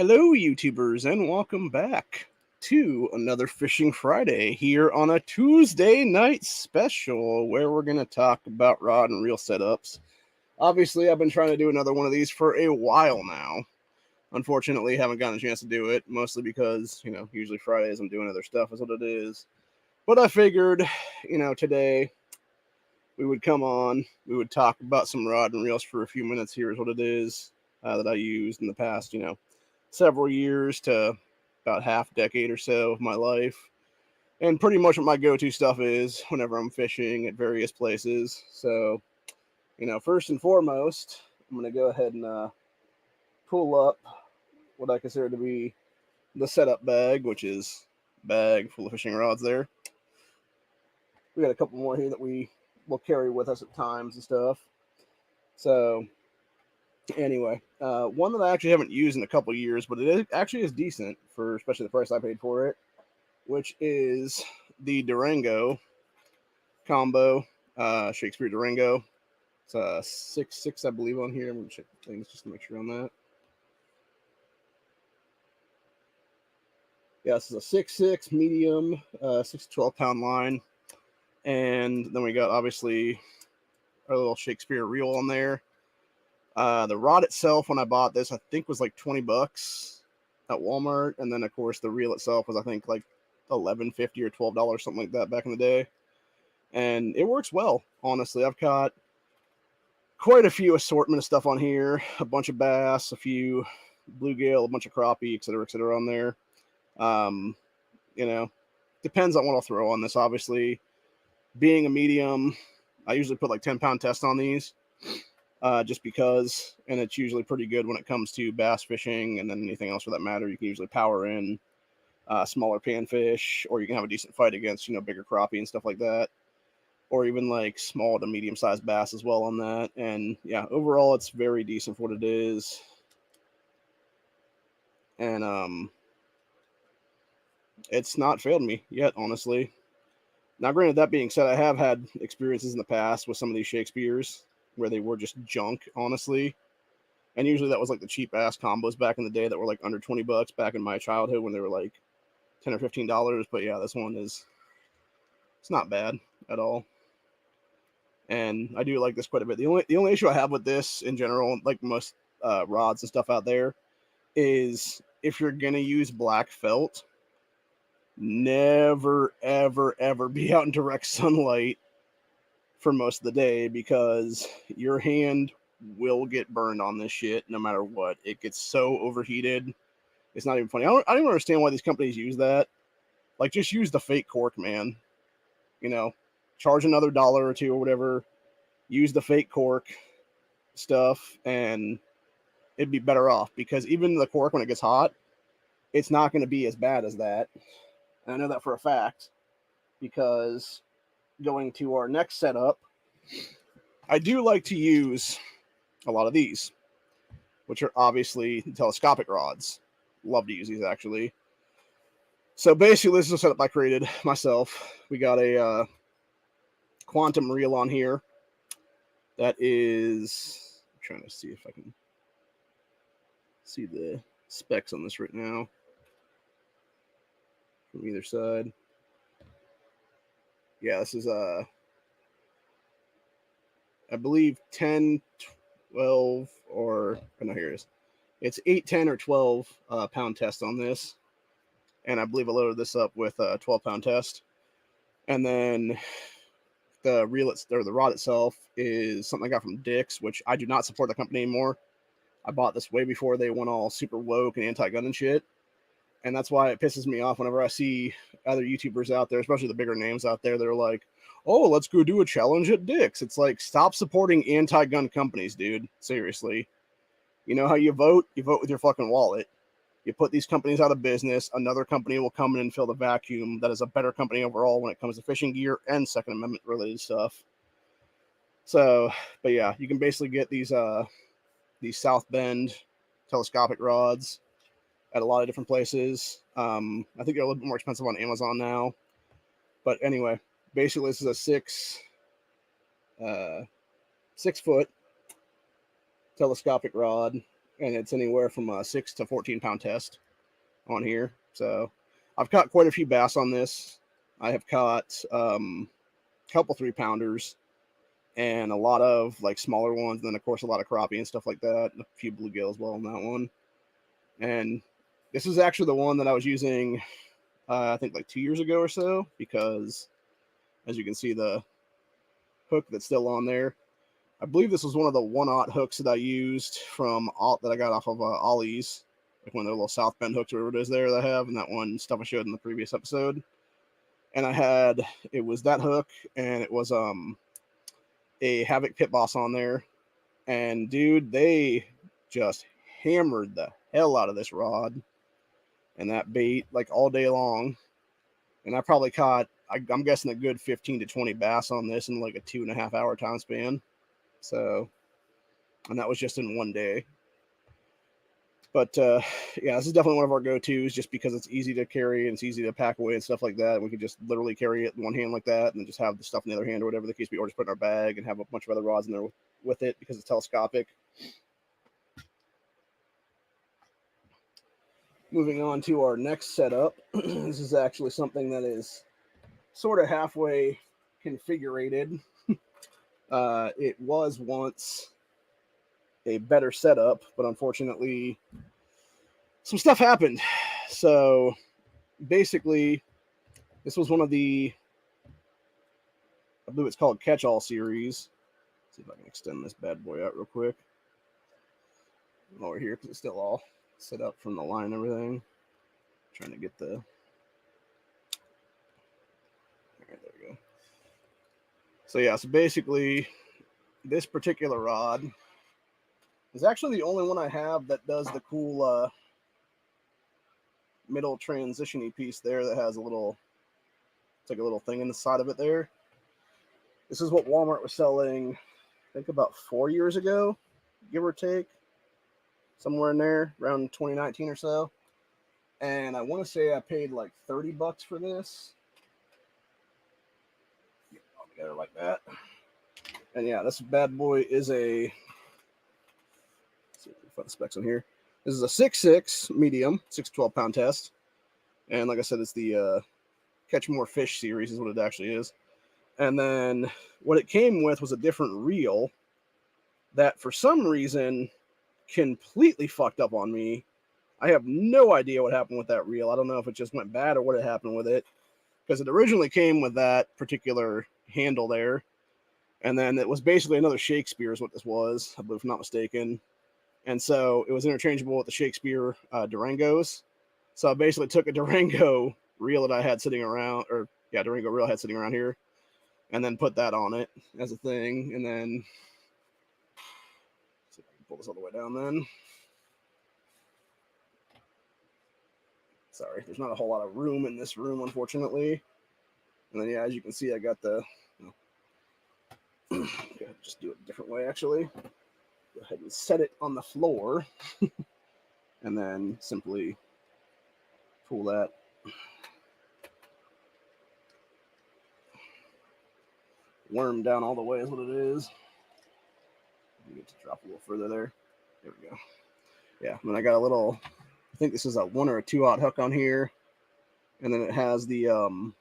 Hello, YouTubers, and welcome back to another Fishing Friday here on a Tuesday night special where we're going to talk about rod and reel setups. Obviously, I've been trying to do another one of these for a while now. Unfortunately, haven't gotten a chance to do it, mostly because, usually Fridays I'm doing other stuff, is what it is. But I figured, today we would come on, we would talk about some rod and reels for a few minutes. Here is what it is that I used in the past, several years to about half decade or so of my life. And pretty much what my go-to stuff is whenever I'm fishing at various places. So, first and foremost, I'm going to go ahead and pull up what I consider to be the setup bag, which is a bag full of fishing rods there. We got a couple more here that we will carry with us at times and stuff. So, anyway, one that I actually haven't used in a couple years, but it actually is decent for especially the price I paid for it, which is the Durango combo, Shakespeare Durango. It's a 6.6, I believe, on here. I'm going to check things just to make sure on that. Yeah, this is a 6.6 medium, 6 to 12 pound line. And then we got obviously our little Shakespeare reel on there. The rod itself, when I bought this, I think was like $20 at Walmart, and then of course the reel itself was I think like $11.50 or $12, something like that back in the day. And it works well, honestly. I've got quite a few assortment of stuff on here, a bunch of bass, a few bluegill, a bunch of crappie, etc., on there. Um, you know, depends on what I'll throw on this. Obviously, being a medium, I usually put like 10-pound test on these. Just because, and it's usually pretty good when it comes to bass fishing and then anything else for that matter. You can usually power in smaller panfish, or you can have a decent fight against, bigger crappie and stuff like that, or even like small to medium sized bass as well on that. And yeah, overall, it's very decent for what it is. And it's not failed me yet, honestly. Now, granted, that being said, I have had experiences in the past with some of these Shakespeares where they were just junk, honestly. And usually that was like the cheap ass combos back in the day that were like under $20 back in my childhood when they were like $10 or $15. But yeah, this one it's not bad at all. And I do like this quite a bit. The only issue I have with this in general, like most rods and stuff out there, is if you're gonna use black felt, never ever ever be out in direct sunlight for most of the day, because your hand will get burned on this shit no matter what. It gets so overheated. It's not even funny. I don't even understand why these companies use that. Like, just use the fake cork, man. Charge another dollar or two or whatever. Use the fake cork stuff, and it'd be better off, because even the cork, when it gets hot, it's not going to be as bad as that. And I know that for a fact, because going to our next setup, I do like to use a lot of these, which are obviously telescopic rods. Love to use these, actually. So basically, this is a setup I created myself. We got a quantum reel on here that is, I'm trying to see if I can see the specs on this right now from either side. Yeah, this is I believe 10, 12, or no, here it is. It's 8, 10, or 12 pound test on this, and I believe I loaded this up with a 12-pound test. And then the reel or the rod itself is something I got from Dick's, which I do not support the company anymore. I bought this way before they went all super woke and anti-gun and shit. And that's why it pisses me off whenever I see other YouTubers out there, especially the bigger names out there, they're like, oh, let's go do a challenge at Dick's. It's like, stop supporting anti-gun companies, dude. Seriously. You know how you vote? You vote with your fucking wallet. You put these companies out of business, another company will come in and fill the vacuum that is a better company overall when it comes to fishing gear and Second Amendment related stuff. So, but yeah, you can basically get these South Bend telescopic rods at a lot of different places. I think they're a little bit more expensive on Amazon now. But anyway, basically this is a 6 foot telescopic rod, and it's anywhere from a 6 to 14 pound test on here. So I've caught quite a few bass on this. I have caught a couple 3 pounders and a lot of like smaller ones, and then of course a lot of crappie and stuff like that, and a few bluegill as well on that one. And this is actually the one that I was using, I think like 2 years ago or so, because as you can see, the hook that's still on there, I believe this was one of the 1/0 hooks that I used that I got off of Ollie's, like one of the little South Bend hooks, whatever it is there that I have, and that one stuff I showed in the previous episode. And it was that hook, and it was a Havoc Pit Boss on there. And dude, they just hammered the hell out of this rod and that bait like all day long. And I probably caught, I'm guessing, a good 15 to 20 bass on this in like a 2.5 hour time span. So, and that was just in one day. But yeah, this is definitely one of our go-tos just because it's easy to carry and it's easy to pack away and stuff like that. We could just literally carry it in one hand like that and then just have the stuff in the other hand or whatever the case be, or just put it in our bag and have a bunch of other rods in there with it because it's telescopic. Moving on to our next setup. This is actually something that is sort of halfway configurated. It was once a better setup, but unfortunately some stuff happened. So basically this was one of the, I believe it's called Catch-All series. Let's see if I can extend this bad boy out real quick over here because it's still all set up from the line and everything. I'm trying to get the, all right, there we go. So yeah, so basically this particular rod is actually the only one I have that does the cool middle transition-y piece there that has a little, it's like a little thing in the side of it there. This is what Walmart was selling, I think about 4 years ago, give or take, somewhere in there, around 2019 or so. And I want to say I paid like $30 for this. Get it all together like that. And yeah, this bad boy is a, let's see if we can find the specs on here. This is a 6.6 medium, 6 to 12 pound test. And like I said, it's the Catch More Fish series is what it actually is. And then what it came with was a different reel that for some reason completely fucked up on me. I have no idea what happened with that reel. I don't know if it just went bad or what had happened with it, because it originally came with that particular handle there. And then it was basically another Shakespeare is what this was, I believe, if I'm not mistaken. And so it was interchangeable with the Shakespeare Durangos. So I basically took a Durango reel that I had sitting around, or yeah, Durango reel I had sitting around here, and then put that on it as a thing. And then, let's see if I can pull this all the way down then. Sorry, there's not a whole lot of room in this room, unfortunately. And then, yeah, as you can see, I got the, just do it a different way, actually. Go ahead and set it on the floor. And then simply pull that. Worm down all the way is what it is. I need to drop a little further there. There we go. Yeah, and then I got a little, I think this is a 1 or a 2/0 hook on here. And then it has the, one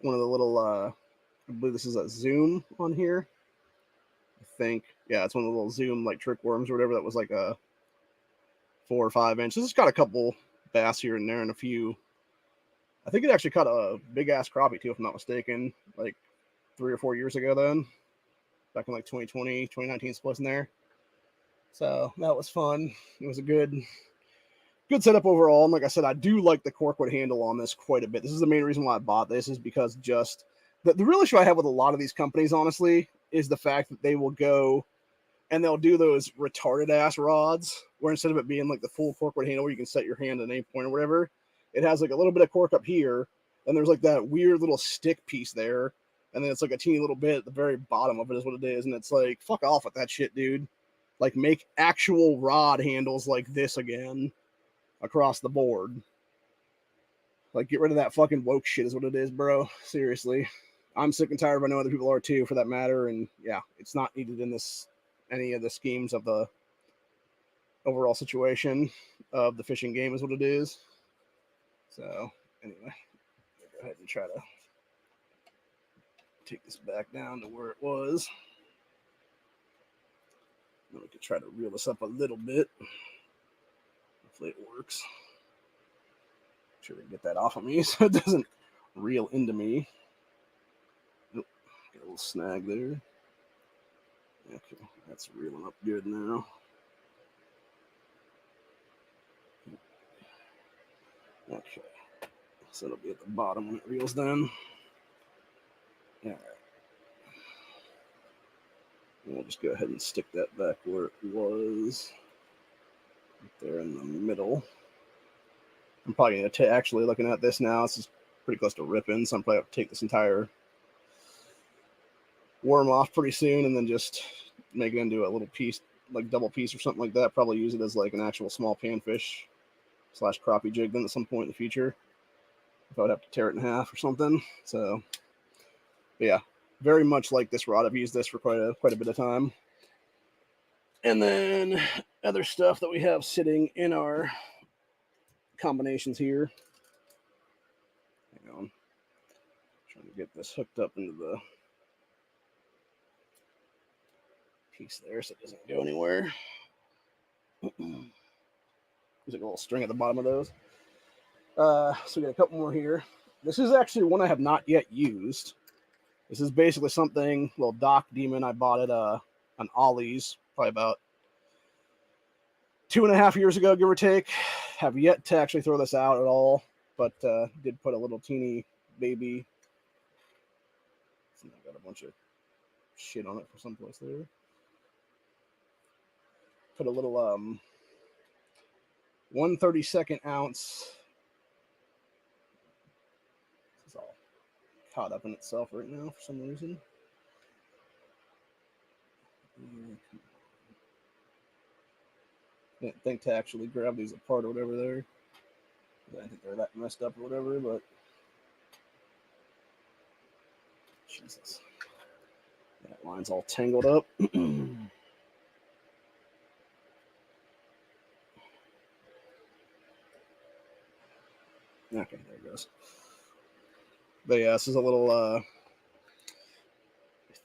of the little, I believe this is a Zoom on here. I think, yeah, it's one of the little Zoom like trick worms or whatever that was like a 4 or 5 inches. It's got a couple bass here and there and a few. I think it actually caught a big ass crappie too, if I'm not mistaken, like 3 or 4 years ago then, back in like 2020, 2019 splits in there. So that was fun. It was a good setup overall. And like I said, I do like the corkwood handle on this quite a bit. This is the main reason why I bought this, is because just the real issue I have with a lot of these companies, honestly, is the fact that they will go and they'll do those retarded ass rods where instead of it being like the full corkwood handle where you can set your hand at any point or whatever, it has like a little bit of cork up here, and there's like that weird little stick piece there, and then it's like a teeny little bit at the very bottom of it is what it is. And it's like, fuck off with that shit, dude. Like, make actual rod handles like this again across the board. Like, get rid of that fucking woke shit is what it is, bro. Seriously. I'm sick and tired of, I know other people are too, for that matter. And yeah, it's not needed in any of the schemes of the overall situation of the fishing game is what it is. So anyway, I'll go ahead and try to take this back down to where it was. Then we can try to reel this up a little bit. Hopefully it works. Make sure we get that off of me so it doesn't reel into me. Oh, got a little snag there. Okay, that's reeling up good now. Okay, so it'll be at the bottom when it reels down. All right. We'll just go ahead and stick that back where it was. Right there in the middle. I'm probably going to actually looking at this now. This is pretty close to ripping, so I'm probably going to take this entire worm off pretty soon and then just make it into a little piece, like double piece or something like that. Probably use it as like an actual small panfish / crappie jig then at some point in the future. If I would have to tear it in half or something. So, yeah, very much like this rod. I've used this for quite a bit of time. And then other stuff that we have sitting in our combinations here. Hang on. Trying to get this hooked up into the piece there so it doesn't go anywhere. There's like a little string at the bottom of those. So we got a couple more here. This is actually one I have not yet used. This is basically something, little Dock Demon. I bought it on Ollie's probably about 2.5 years ago, give or take. Have yet to actually throw this out at all, but did put a little teeny baby. I got a bunch of shit on it for someplace there. Put a little 1/32 ounce. This is all caught up in itself right now for some reason. Didn't think to actually grab these apart or whatever there. I didn't think they're that messed up or whatever, but Jesus. That line's all tangled up. Okay, there it goes. But yeah, this is a little, I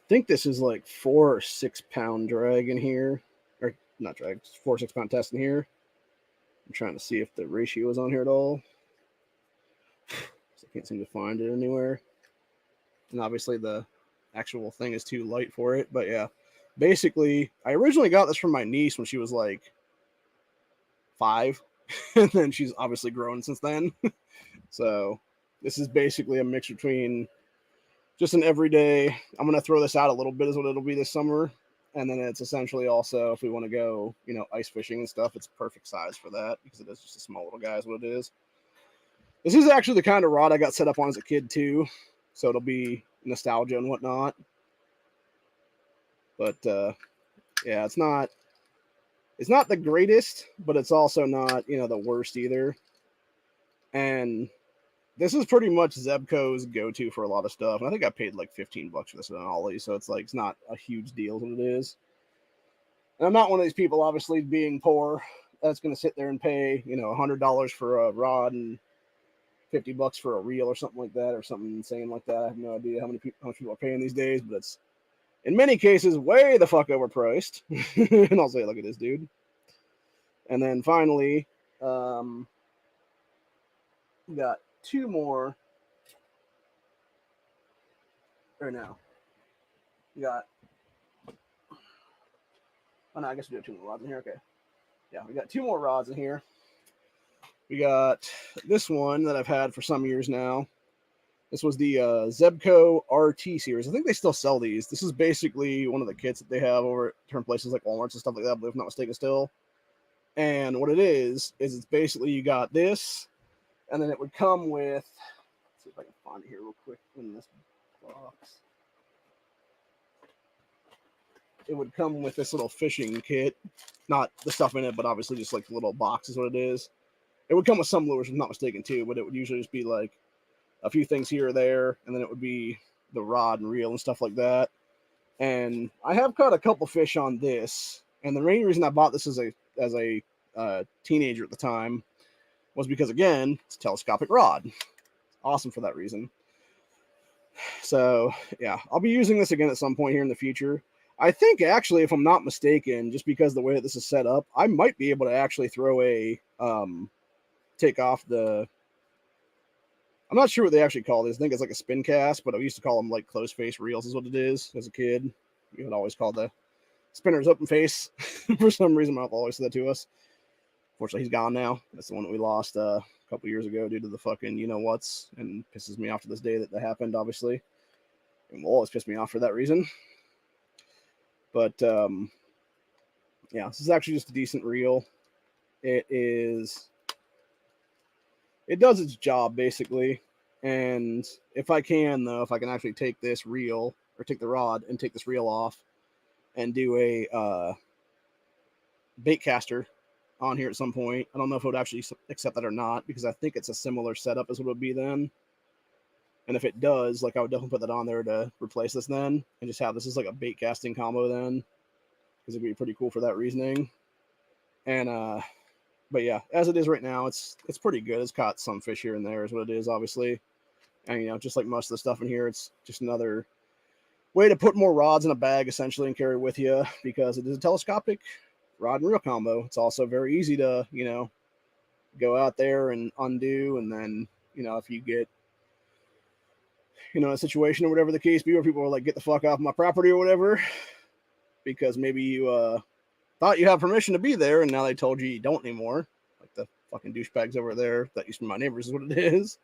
think this is like 4 or 6 pound drag in here. Or not drag, 4 or 6 pound test in here. I'm trying to see if the ratio is on here at all. So I can't seem to find it anywhere. And obviously the actual thing is too light for it. But yeah, basically, I originally got this from my niece when she was like 5. And then she's obviously grown since then. So this is basically a mix between just an everyday, I'm going to throw this out a little bit is what it'll be this summer. And then it's essentially also, if we want to go, ice fishing and stuff, it's perfect size for that because it is just a small little guy is what it is. This is actually the kind of rod I got set up on as a kid too. So it'll be nostalgia and whatnot. But yeah, it's not the greatest, but it's also not, the worst either. And this is pretty much Zebco's go-to for a lot of stuff. And I think I paid like $15 for this on Ollie, so it's like it's not a huge deal what it is. And I'm not one of these people, obviously, being poor, that's going to sit there and pay, $100 for a rod and $50 for a reel or something like that, or something insane like that. I have no idea how much people are paying these days, but it's in many cases way the fuck overpriced. And I'll say, look at this dude. And then finally, we got 2 more right now. We got, oh no, I guess we do have 2 more rods in here. Okay. Yeah, we got 2 more rods in here. We got this one that I've had for some years now. This was the Zebco RT series. I think they still sell these. This is basically one of the kits that they have over at different places like Walmart's and stuff like that, but if I'm not mistaken still. And what it is it's basically you got this, and then it would come with, let's see if I can find it here real quick in this box. It would come with this little fishing kit. Not the stuff in it, but obviously just like the little box is what it is. It would come with some lures, if I'm not mistaken, too, but it would usually just be like a few things here or there, and then it would be the rod and reel and stuff like that. And I have caught a couple fish on this, and the main reason I bought this as a teenager at the time was because, again, it's a telescopic rod. Awesome for that reason. So, yeah, I'll be using this again at some point here in the future. I think, actually, if I'm not mistaken, just because the way that this is set up, I might be able to actually throw a, take off the, I'm not sure what they actually call this. I think it's like a spin cast, but I used to call them like closed face reels is what it is as a kid. You would always call the spinners open face. For some reason, my uncle always said that to us. Fortunately, he's gone now. That's the one that we lost a couple years ago due to the fucking you-know-whats, and pisses me off to this day that happened, obviously. And will always piss me off for that reason. But, yeah, this is actually just a decent reel. It does its job, basically. And if I can, though, if I can actually take this reel, or take the rod and take this reel off and do a bait caster on here at some point. I don't know if it would actually accept that or not, because I think it's a similar setup as what it would be then. And if it does, like, I would definitely put that on there to replace this then, and just have this as like a bait casting combo then, because it'd be pretty cool for that reasoning. And but yeah, as it is right now, it's pretty good. It's caught some fish here and there is what it is, obviously. And, you know, just like most of the stuff in here, it's just another way to put more rods in a bag, essentially, and carry with you, because it is a telescopic rod and reel combo. It's also very easy to, you know, go out there and undo, and then, you know, if you get, you know, a situation or whatever the case be, where people are like, get the fuck off my property or whatever, because maybe you thought you had permission to be there, and now they told you don't anymore, like the fucking douchebags over there that used to be my neighbors is what it is.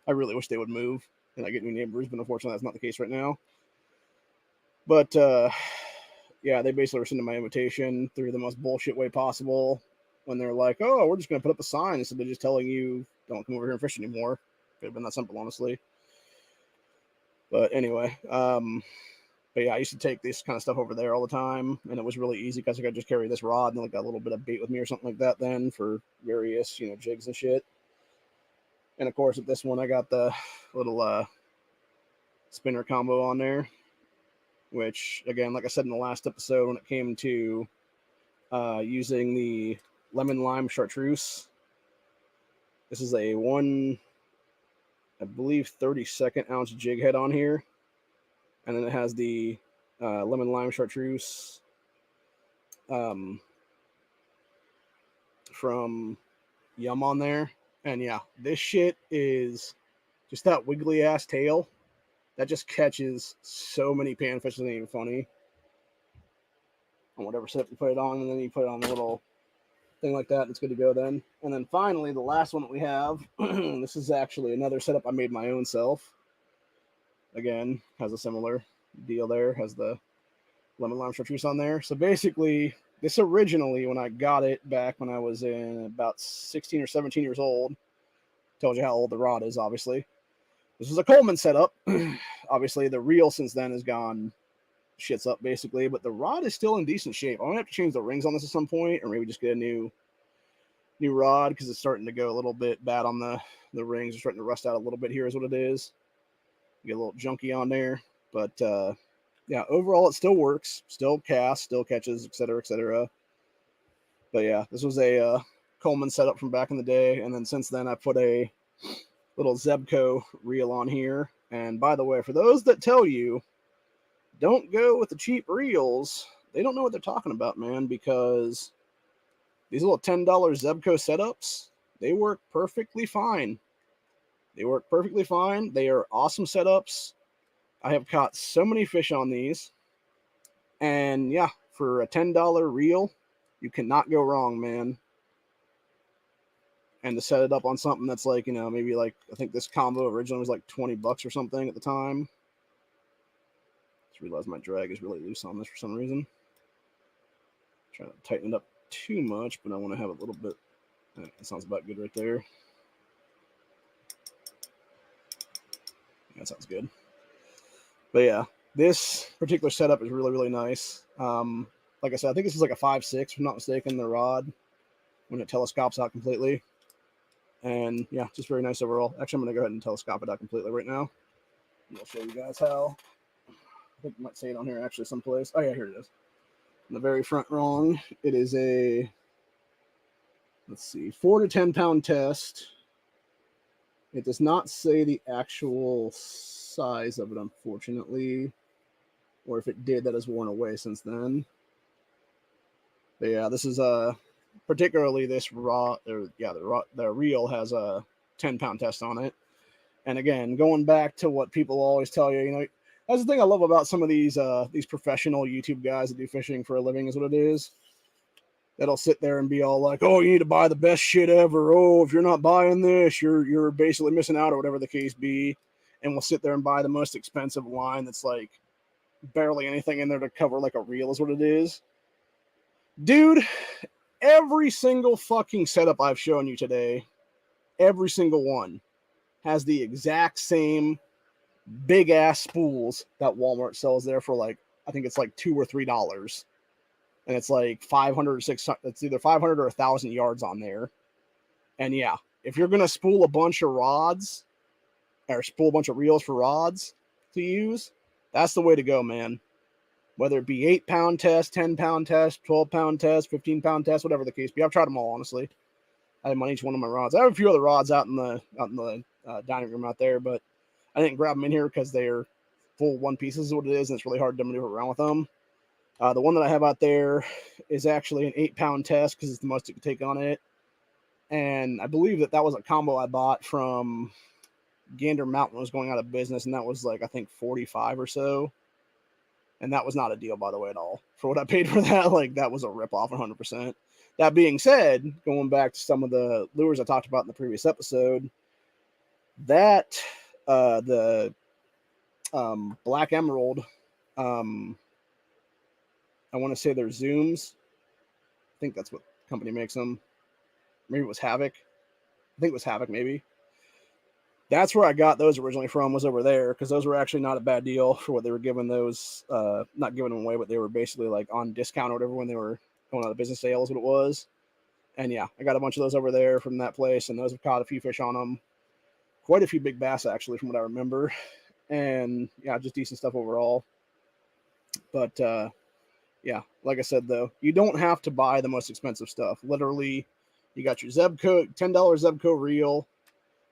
I really wish they would move and I get new neighbors, but unfortunately that's not the case right now. But yeah, they basically rescinded my invitation through the most bullshit way possible, when they're like, oh, we're just going to put up a sign instead of just telling you don't come over here and fish anymore. Could have been that simple, honestly. But anyway, but yeah, I used to take this kind of stuff over there all the time, and it was really easy because I could just carry this rod and like a little bit of bait with me or something like that then for various, you know, jigs and shit. And of course, with this one, I got the little spinner combo on there, which, again, like I said in the last episode, when it came to using the lemon lime chartreuse, this is a I believe 32nd ounce jig head on here, and then it has the lemon lime chartreuse from Yum on there. And yeah, this shit is just that wiggly ass tail that just catches so many panfish. It's not even funny. On whatever setup you put it on, and then you put it on a little thing like that, and it's good to go then. And then finally, the last one that we have, this is actually another setup I made my own self. Again, has a similar deal there, has the lemon lime chartreuse on there. So basically, this originally, when I got it back when I was in about 16 or 17 years old, told you how old the rod is, obviously. This was a Coleman setup. Obviously, the reel since then has gone shits up, basically, but the rod is still in decent shape. I'm going to have to change the rings on this at some point, or maybe just get a new rod, because it's starting to go a little bit bad on the rings. It's starting to rust out a little bit here is what it is. Get a little junky on there. But yeah, overall it still works, still casts, still catches, etc., etc. But yeah, this was a Coleman setup from back in the day, and then since then I put a little Zebco reel on here. And by the way, for those that tell you don't go with the cheap reels, they don't know what they're talking about, man, because these little $10 Zebco setups, they work perfectly fine. They work perfectly fine. They are awesome setups. I have caught so many fish on these. And yeah, for a $10 reel, you cannot go wrong, man. And to set it up on something that's like, you know, maybe like, I think this combo originally was like $20 or something at the time. Just realized my drag is really loose on this for some reason. Trying to tighten it up too much, but I want to have a little bit. That sounds about good right there. That sounds good. But yeah, this particular setup is really, really nice. Like I said, I think this is like a 5.6, if I'm not mistaken, the rod, when it telescopes out completely. And yeah, just very nice overall. Actually, I'm going to go ahead and telescope it out completely right now. And I'll show you guys how. I think you might see it on here actually someplace. Oh yeah, here it is. In the very front rung, it is a let's see, 4 to 10 pound test. It does not say the actual size of it, unfortunately, or if it did, that has worn away since then. But yeah, this is particularly this raw, or yeah, the reel has a 10-pound test on it. And again, going back to what people always tell you, that's the thing I love about some of these professional YouTube guys that do fishing for a living is what it is. That'll sit there and be all like, "Oh, you need to buy the best shit ever. Oh, if you're not buying this, you're basically missing out," or whatever the case be. And we'll sit there and buy the most expensive line that's like barely anything in there to cover like a reel is what it is. Dude, every single fucking setup I've shown you today, every single one has the exact same big ass spools that Walmart sells there for like, I think it's like $2 or $3. And it's like 500 or 600, it's either 500 or 1,000 yards on there. And yeah, if you're going to spool a bunch of rods or spool a bunch of reels for rods to use, that's the way to go, man. Whether it be 8-pound test, 10-pound test, 12-pound test, 15-pound test, whatever the case be. I've tried them all, honestly. I have them on each one of my rods. I have a few other rods out in the dining room out there, but I didn't grab them in here because they're full one pieces is what it is, and it's really hard to maneuver around with them. The one that I have out there is actually an 8-pound test because it's the most it could take on it. And I believe that was a combo I bought from Gander Mountain was going out of business, and that was like, I think, 45 or so. And that was not a deal, by the way, at all. For what I paid for that, like, that was a ripoff 100%. That being said, going back to some of the lures I talked about in the previous episode, that, the Black Emerald, I want to say they're Zooms. I think that's what company makes them. Maybe it was Havoc. I think it was Havoc, maybe. That's where I got those originally from, was over there, because those were actually not a bad deal for what they were giving those, not giving them away, but they were basically like on discount or whatever when they were going out of business sale is what it was. And yeah, I got a bunch of those over there from that place, and those have caught a few fish on them. Quite a few big bass, actually, from what I remember. And yeah, just decent stuff overall. But yeah, like I said, though, you don't have to buy the most expensive stuff. Literally, you got your Zebco, $10 Zebco reel,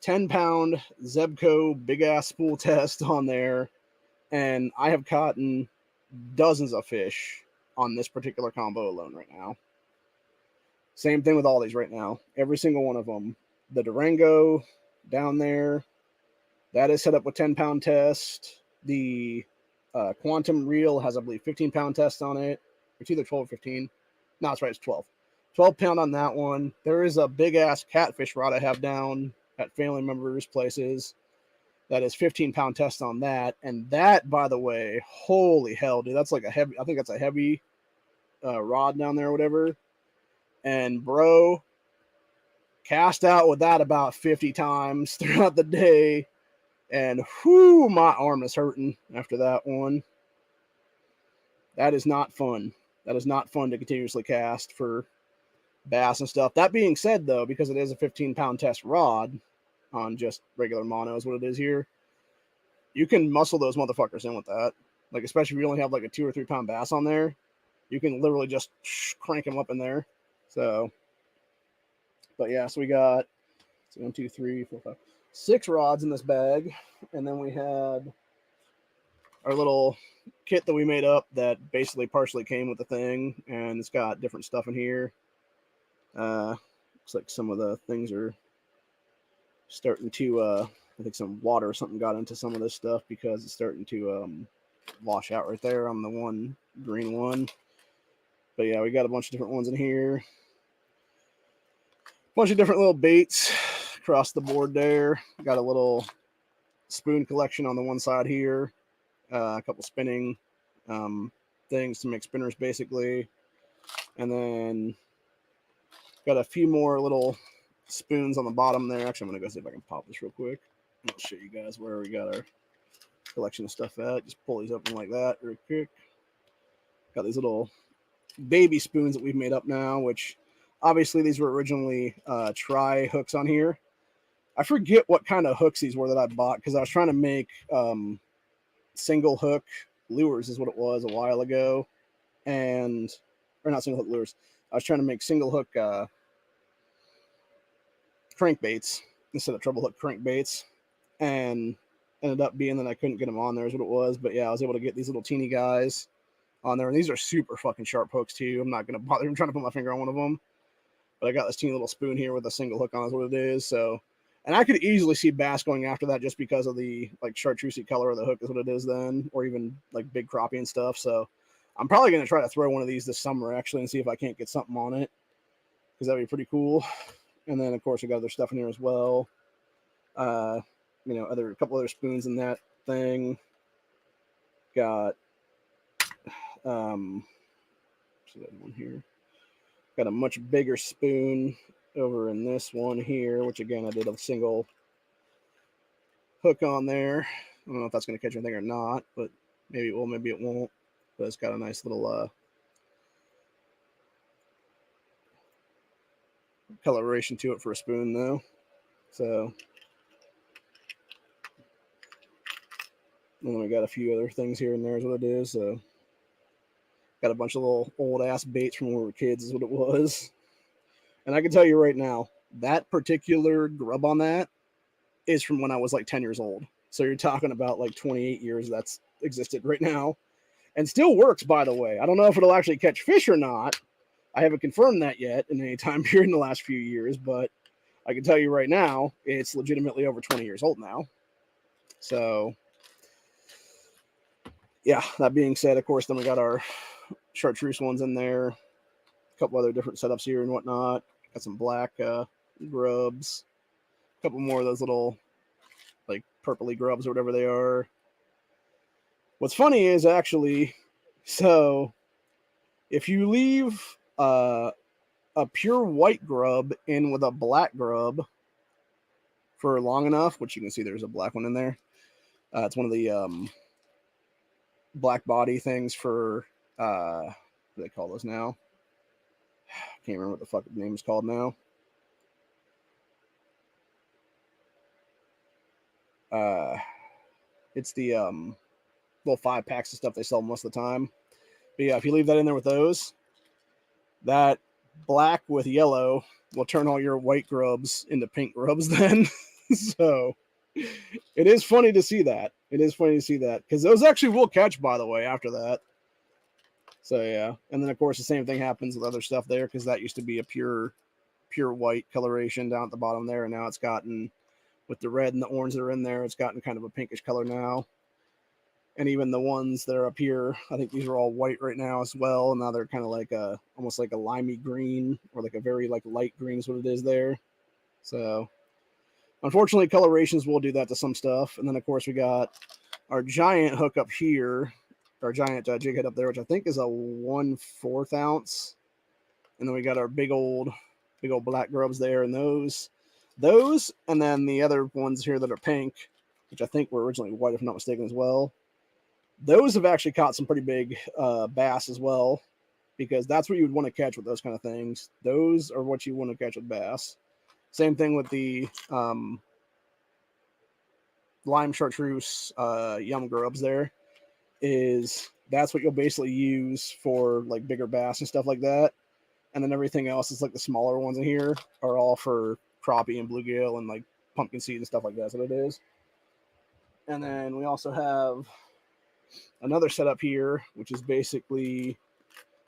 10-pound Zebco big ass spool test on there, and I have caught dozens of fish on this particular combo alone right now. Same thing with all these right now. Every single one of them. The Durango down there, that is set up with 10-pound test. The Quantum reel has, I believe, 15-pound test on it. It's either 12 or 15. No, that's right, it's 12. 12-pound on that one. There is a big ass catfish rod I have down at family members' places that is 15-pound test on that. And that, by the way, holy hell, dude, that's like a heavy, I think that's a heavy rod down there or whatever. And bro, cast out with that about 50 times throughout the day. And whoo, my arm is hurting after that one. That is not fun. That is not fun to continuously cast for bass and stuff. That being said, though, because it is a 15-pound test rod on just regular mono is what it is here, you can muscle those motherfuckers in with that. Like, especially if you only have like a 2 or 3 pound bass on there, you can literally just crank them up in there. So, but yeah, so we got 1, 2, 3, 4, 5, 6 rods in this bag, and then we had our little kit that we made up that basically partially came with the thing, and it's got different stuff in here. Looks like some of the things are starting to I think some water or something got into some of this stuff because it's starting to wash out right there on the one green one. But yeah, we got a bunch of different ones in here. Bunch of different little baits across the board there. Got a little spoon collection on the one side here. A couple spinning things to make spinners basically. And then got a few more little spoons on the bottom there. Actually, I'm going to go see if I can pop this real quick. I'll show you guys where we got our collection of stuff at. Just pull these open like that real quick. Got these little baby spoons that we've made up now, which obviously these were originally tri hooks on here. I forget what kind of hooks these were that I bought because I was trying to make single hook lures is what it was a while ago. Or not single hook lures. I was trying to make single hook crankbaits instead of treble hook crankbaits, and ended up being that I couldn't get them on there is what it was. But yeah, I was able to get these little teeny guys on there, and these are super fucking sharp hooks too. I'm not gonna bother. I'm trying to put my finger on one of them, but I got this teeny little spoon here with a single hook on is what it is. So, and I could easily see bass going after that just because of the like chartreusey color of the hook is what it is then, or even like big crappie and stuff. So I'm probably gonna try to throw one of these this summer actually and see if I can't get something on it, because that'd be pretty cool. And then of course we got other stuff in here as well. You know, a couple other spoons in that thing. Got see that one here. Got a much bigger spoon over in this one here, which again I did a single hook on there. I don't know if that's going to catch anything or not, but maybe it will, maybe it won't. But it's got a nice little coloration to it for a spoon though. So, and then we got a few other things here and there is what it is. So got a bunch of little old ass baits from when we were kids is what it was. And I can tell you right now, that particular grub on that is from when I was like 10 years old. So you're talking about like 28 years that's existed right now. And still works, by the way. I don't know if it'll actually catch fish or not. I haven't confirmed that yet in any time period in the last few years, but I can tell you right now, it's legitimately over 20 years old now. So, yeah, that being said, of course, then we got our chartreuse ones in there. A couple other different setups here and whatnot. Got some black grubs. A couple more of those little, like, purpley grubs or whatever they are. What's funny is actually, so if you leave a pure white grub in with a black grub for long enough, which you can see there's a black one in there. It's one of the black body things for, what do they call those now? I can't remember what the fuck the name is called now. It's the little 5 packs of stuff they sell most of the time. But yeah, if you leave that in there with those, that black with yellow will turn all your white grubs into pink grubs then. So it is funny to see that. It is funny to see that, because those actually will catch, by the way, after that. So yeah, and then of course the same thing happens with other stuff there, because that used to be a pure white coloration down at the bottom there, and now it's gotten, with the red and the orange that are in there, it's gotten kind of a pinkish color now. And even the ones that are up here, I think these are all white right now as well, and now they're kind of like a, almost like a limey green, or like a very like light green is what it is there. So unfortunately, colorations will do that to some stuff. And then of course we got our giant hook up here, our giant jig head up there, which I think is a 1/4 ounce. And then we got our big old black grubs there, and those, and then the other ones here that are pink, which I think were originally white if I'm not mistaken as well. Those have actually caught some pretty big bass as well, because that's what you would want to catch with those kind of things. Those are what you want to catch with bass. Same thing with the lime chartreuse yum grubs there, is that's what you'll basically use for like bigger bass and stuff like that. And then everything else is like the smaller ones in here are all for crappie and bluegill and like pumpkin seed and stuff like that. That's what it is. And then we also have another setup here, which is basically,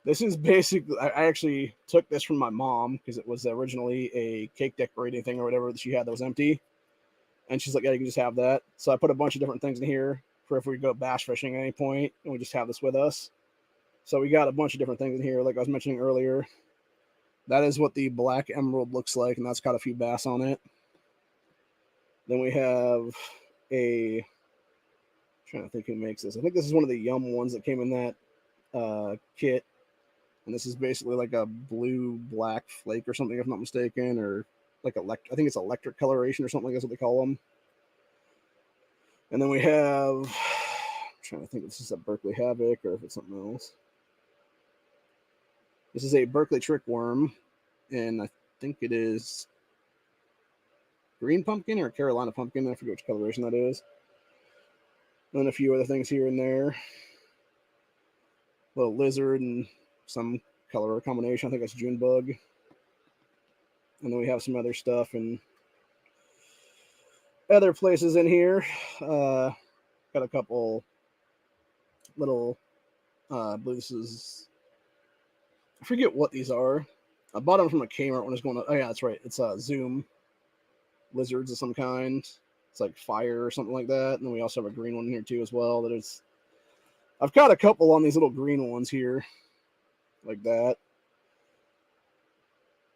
this is basically, I actually took this from my mom because it was originally a cake decorating thing or whatever that she had that was empty. And she's like, yeah, you can just have that. So I put a bunch of different things in here for if we go bass fishing at any point, and we just have this with us. So we got a bunch of different things in here, like I was mentioning earlier. That is what the black emerald looks like, and that's got a few bass on it. Then we have a, I'm trying to think who makes this. I think this is one of the yum ones that came in that kit. And this is basically like a blue-black flake or something, if I'm not mistaken, or like I think it's electric coloration or something like that's what they call them. And then we have, I'm trying to think if this is a Berkeley Havoc or if it's something else. This is a Berkeley Trick Worm, and I think it is green pumpkin or Carolina pumpkin. I forget which coloration that is. And then a few other things here and there. A little lizard and some color combination. I think that's June bug. And then we have some other stuff in other places in here. Got a couple little, this is, I forget what these are. I bought them from a Kmart when I was going to, oh yeah, that's right. It's Zoom lizards of some kind. It's like fire or something like that. And then we also have a green one here too as well. That is, I've got a couple on these little green ones here, like that.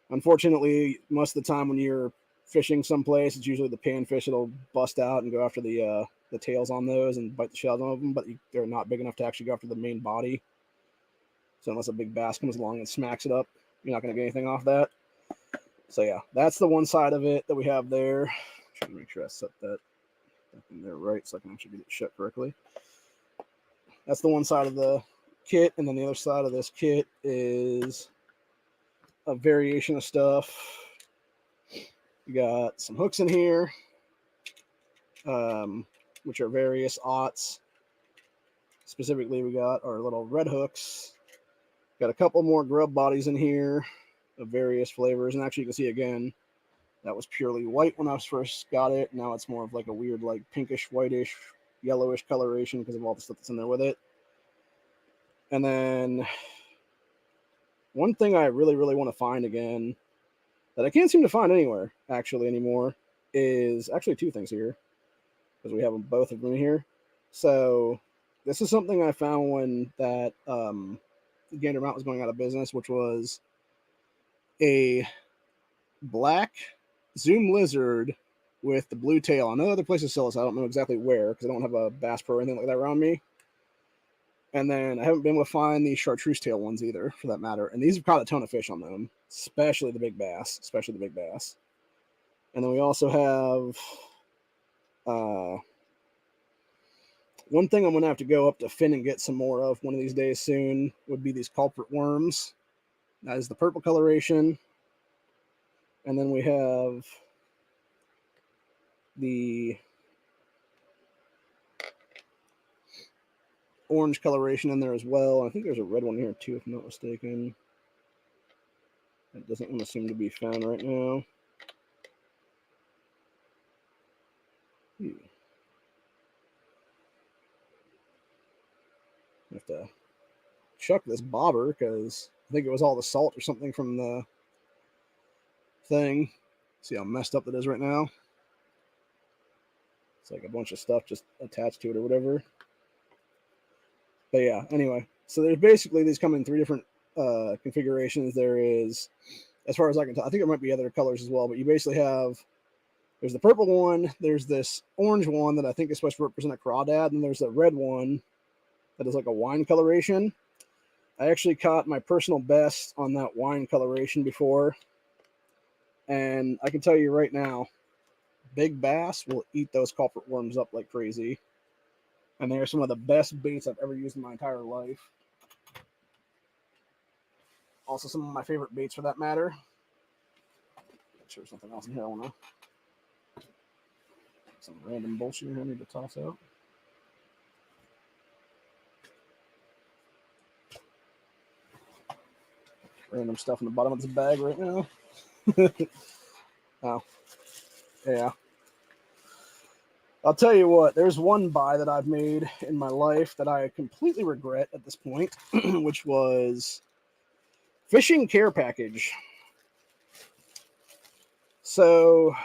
Unfortunately, most of the time when you're fishing someplace, it's usually the panfish that'll bust out and go after the tails on those and bite the shells on them, but they're not big enough to actually go after the main body. So unless a big bass comes along and smacks it up, you're not going to get anything off that. So yeah, that's the one side of it that we have there. Trying to make sure I set that in there right so I can actually get it shut correctly. That's the one side of the kit, and then the other side of this kit is a variation of stuff. We got some hooks in here, which are various aughts. Specifically, we got our little red hooks. Got a couple more grub bodies in here of various flavors. And actually, you can see again, that was purely white when I first got it. Now it's more of like a weird, like pinkish, whitish, yellowish coloration because of all the stuff that's in there with it. And then one thing I really, really want to find again that I can't seem to find anywhere actually anymore is actually two things here because we have them, both of them here. So this is something I found when that Gander Mountain was going out of business, which was a black Zoom lizard with the blue tail. I know other places sell this. I don't know exactly where because I don't have a Bass Pro or anything like that around me. And then I haven't been able to find the chartreuse tail ones either, for that matter. And these have caught a ton of fish on them, especially the big bass. And then we also have one thing I'm going to have to go up to Finn and get some more of one of these days soon would be these culprit worms. That is the purple coloration. And then we have the orange coloration in there as well. I think there's a red one here too, if I'm not mistaken. That doesn't want to seem to be found right now. I have to chuck this bobber because I think it was all the salt or something from the thing. See how messed up it is right now? It's like a bunch of stuff just attached to it or whatever. But yeah, anyway. So there's basically, these come in three different configurations. There is, as far as I can tell, I think there might be other colors as well, but you basically have, there's the purple one, there's this orange one that I think is supposed to represent a crawdad, and there's the red one that is like a wine coloration. I actually caught my personal best on that wine coloration before, and I can tell you right now, big bass will eat those culprit worms up like crazy, and they are some of the best baits I've ever used in my entire life. Also, some of my favorite baits for that matter. Make sure there's something else in here I want to. Some random bullshit here I need to toss out. Random stuff in the bottom of this bag right now. Oh, yeah. I'll tell you what, there's one buy that I've made in my life that I completely regret at this point, which was fishing care package. So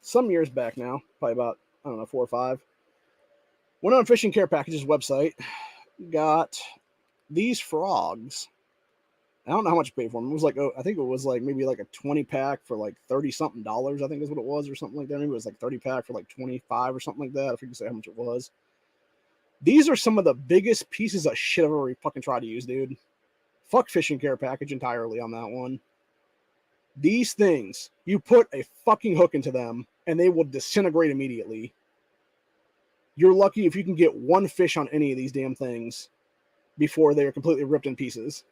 some years back now, probably about, I don't know, 4 or 5, went on Fishing Care Package's website, got these frogs. I don't know how much you paid for them. It was like, I think it was like maybe like a 20 pack for like $30-something, I think is what it was, or something like that. Maybe it was like 30 pack for like 25 or something like that. I forget to say how much it was. These are some of the biggest pieces of shit I've ever fucking tried to use, dude. Fuck Fishing Care Package entirely on that one. These things, you put a fucking hook into them and they will disintegrate immediately. You're lucky if you can get one fish on any of these damn things before they are completely ripped in pieces.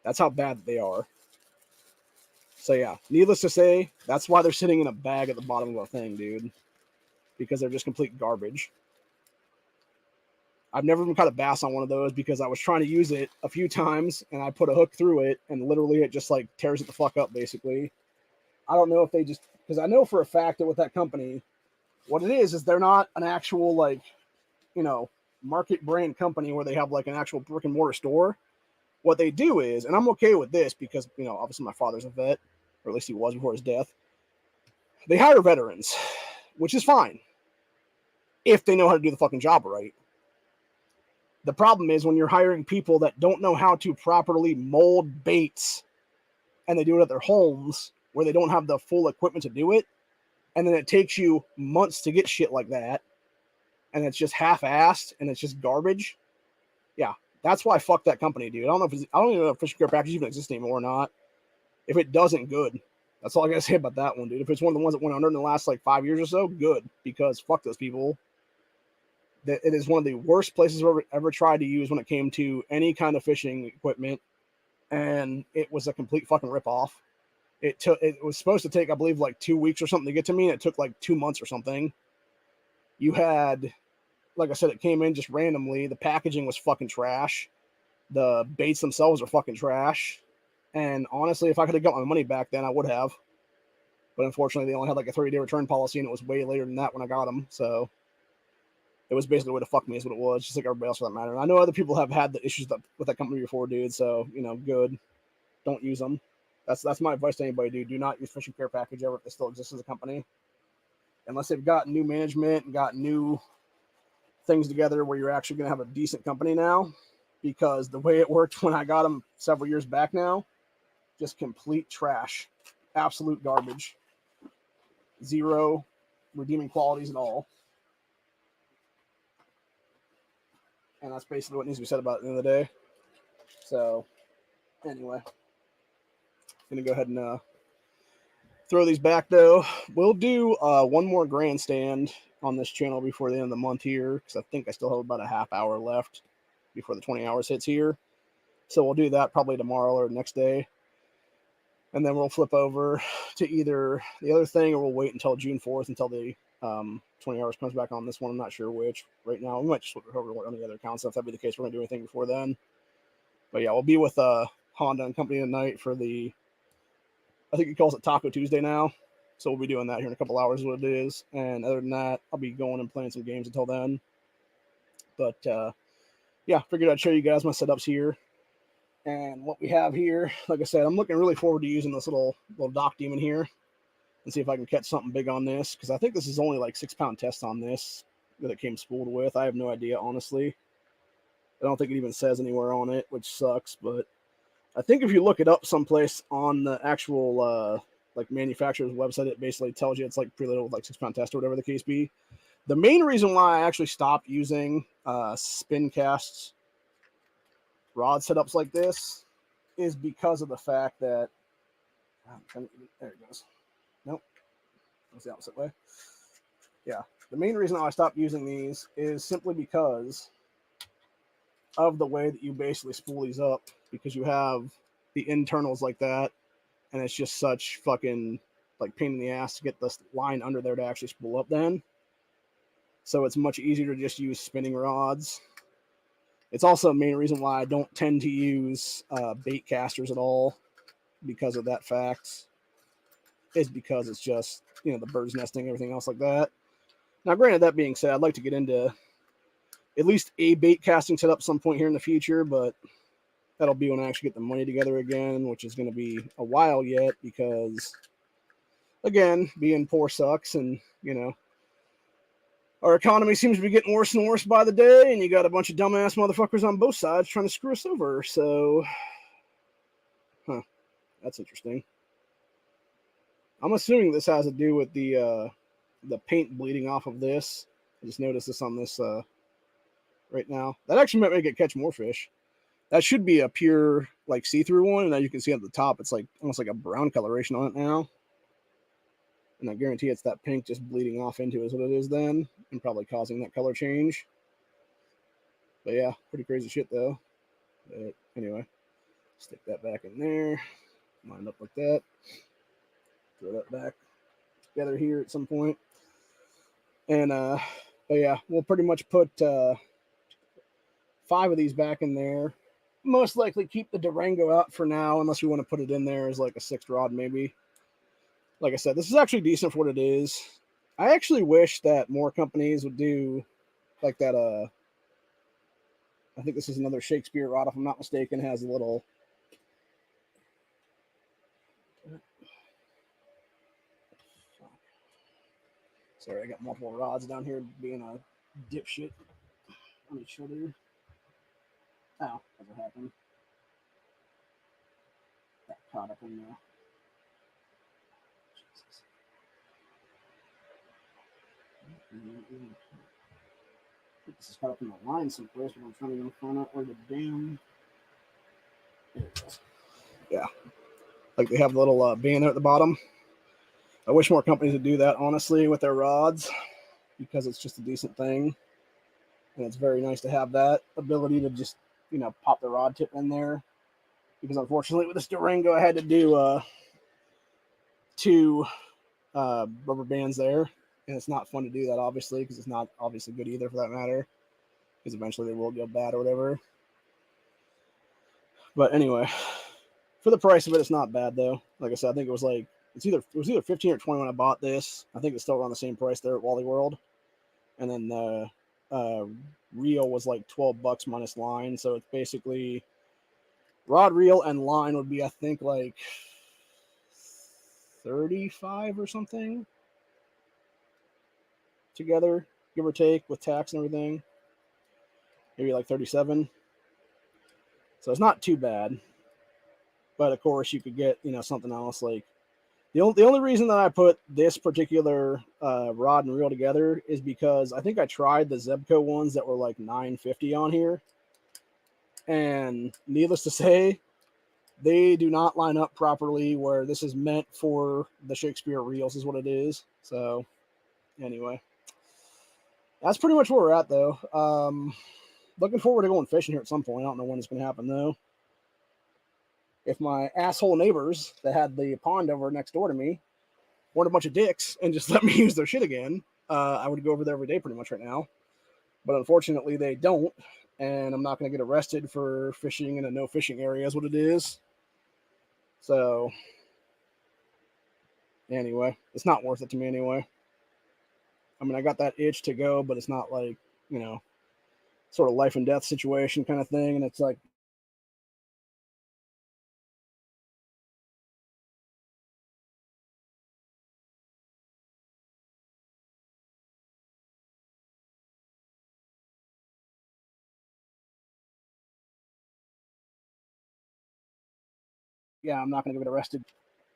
That's how bad they are. So yeah, needless to say, that's why they're sitting in a bag at the bottom of a thing, dude. Because they're just complete garbage. I've never even caught a bass on one of those because I was trying to use it a few times and I put a hook through it and literally it just like tears it the fuck up basically. I don't know if they just, because I know for a fact that with that company, What it is they're not an actual, like, you know, market brand company where they have like an actual brick and mortar store. What they do is, and I'm okay with this because, you know, obviously my father's a vet, or at least he was before his death. They hire veterans, which is fine if they know how to do the fucking job right. The problem is when you're hiring people that don't know how to properly mold baits, and they do it at their homes where they don't have the full equipment to do it, and then it takes you months to get shit like that, and it's just half-assed and it's just garbage. Yeah, that's why fuck that company, dude. I don't even know if Fishing Care Package even exists anymore or not. If it doesn't, good. That's all I gotta say about that one, dude. If it's one of the ones that went under in the last like 5 years or so, good, because fuck those people. It is one of the worst places I've ever tried to use when it came to any kind of fishing equipment, and it was a complete fucking ripoff. It was supposed to take, I believe, like 2 weeks or something to get to me, and it took like 2 months or something. You had, like I said, it came in just randomly. The packaging was fucking trash. The baits themselves are fucking trash. And honestly, if I could have got my money back then, I would have. But unfortunately, they only had like a 30-day return policy, and it was way later than that when I got them. So it was basically a way to fuck me is what it was, just like everybody else for that matter. And I know other people have had the issues with that company before, dude. So, you know, good. Don't use them. That's my advice to anybody, dude. Do not use Fishing Care Package ever if they still exist as a company. Unless they've got new management and got new things together where you're actually going to have a decent company now. Because the way it worked when I got them several years back now, just complete trash. Absolute garbage. Zero redeeming qualities at all. And that's basically what needs to be said about it at the end of the day. So, anyway. Going to go ahead and throw these back, though. We'll do one more grandstand on this channel before the end of the month here, because I think I still have about a half hour left before the 20 hours hits here. So we'll do that probably tomorrow or next day. And then we'll flip over to either the other thing, or we'll wait until June 4th until the 20 hours comes back on this one. I'm not sure which right now. We might just flip over on the other accounts. If that'd be the case, we're going to do anything before then. But yeah, we'll be with Honda and Company tonight for the, I think he calls it Taco Tuesday now. So we'll be doing that here in a couple hours, what it is. And other than that, I'll be going and playing some games until then. But yeah, figured I'd show you guys my setups here. And what we have here, like I said, I'm looking really forward to using this little Dock Demon here and see if I can catch something big on this, because I think this is only like 6-pound test on this that it came spooled with. I have no idea, honestly. I don't think it even says anywhere on it, which sucks, but I think if you look it up someplace on the actual like manufacturer's website, it basically tells you it's like preloaded with like 6-pound test or whatever the case be. The main reason why I actually stopped using spin casts rod setups like this is because of the fact that there it goes. Nope, that's the opposite way. Yeah, the main reason I stopped using these is simply because of the way that you basically spool these up, because you have the internals like that, and it's just such fucking like pain in the ass to get this line under there to actually spool up then. So it's much easier to just use spinning rods. It's also a main reason why I don't tend to use bait casters at all, because of that fact. Is because it's just, you know, the bird's nesting, everything else like that. Now, granted, that being said, I'd like to get into at least a bait casting setup some point here in the future, but that'll be when I actually get the money together again, which is going to be a while yet, because, again, being poor sucks, and, you know, our economy seems to be getting worse and worse by the day, and you got a bunch of dumbass motherfuckers on both sides trying to screw us over. So, that's interesting. I'm assuming this has to do with the paint bleeding off of this. I just noticed this on this right now. That actually might make it catch more fish. That should be a pure like see-through one, and as you can see at the top, it's like almost like a brown coloration on it now. And I guarantee it's that pink just bleeding off into is what it is then, and probably causing that color change. But yeah, pretty crazy shit though. But anyway, stick that back in there. Line up like that. Throw that back together here at some point. And but yeah, we'll pretty much put 5 of these back in there. Most likely keep the Durango out for now, unless we want to put it in there as like a 6th rod maybe. Like I said, this is actually decent for what it is. I actually wish that more companies would do like that. I think this is another Shakespeare rod, if I'm not mistaken. Has a little. Sorry, I got multiple rods down here being a dipshit on each other. Oh, that's what happened. Got caught up in there. Jesus. This is caught up in the line someplace, but I'm trying to find out where the damn. There it goes. Yeah. Like they have a little band there at the bottom. I wish more companies would do that, honestly, with their rods, because it's just a decent thing. And it's very nice to have that ability to just, pop the rod tip in there. Because unfortunately, with this Durango, I had to do two rubber bands there. And it's not fun to do that, obviously, because it's not obviously good either, for that matter. Because eventually they will go bad or whatever. But anyway, for the price of it, it's not bad, though. Like I said, I think it was either 15 or 20 when I bought this. I think it's still around the same price there at Wally World. And then the reel was like $12 minus line. So it's basically rod, reel, and line would be, I think, like 35 or something together, give or take, with tax and everything. Maybe like 37. So it's not too bad. But of course, you could get, something else. Like the only reason that I put this particular rod and reel together is because I think I tried the Zebco ones that were like $9.50 on here, and needless to say, they do not line up properly. Where this is meant for the Shakespeare reels is what it is. So anyway, that's pretty much where we're at, though. Looking forward to going fishing here at some point. I don't know when it's going to happen, though. If my asshole neighbors that had the pond over next door to me weren't a bunch of dicks and just let me use their shit again, I would go over there every day pretty much right now. But unfortunately, they don't, and I'm not going to get arrested for fishing in a no fishing area is what it is. So anyway, it's not worth it to me anyway. I mean, I got that itch to go, but it's not like, sort of life and death situation kind of thing. And it's like, yeah, I'm not going to get arrested.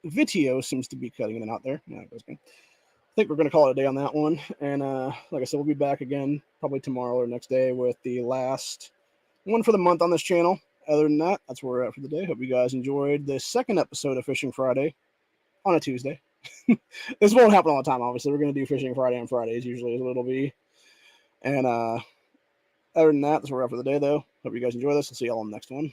Video seems to be cutting in and out there. Yeah, it goes again. I think we're going to call it a day on that one. And like I said, we'll be back again probably tomorrow or next day with the last one for the month on this channel. Other than that, that's where we're at for the day. Hope you guys enjoyed the second episode of Fishing Friday on a Tuesday. This won't happen all the time, obviously. We're going to do Fishing Friday on Fridays, usually is what it'll be. And other than that, that's where we're at for the day, though. Hope you guys enjoy this. I'll see y'all on the next one.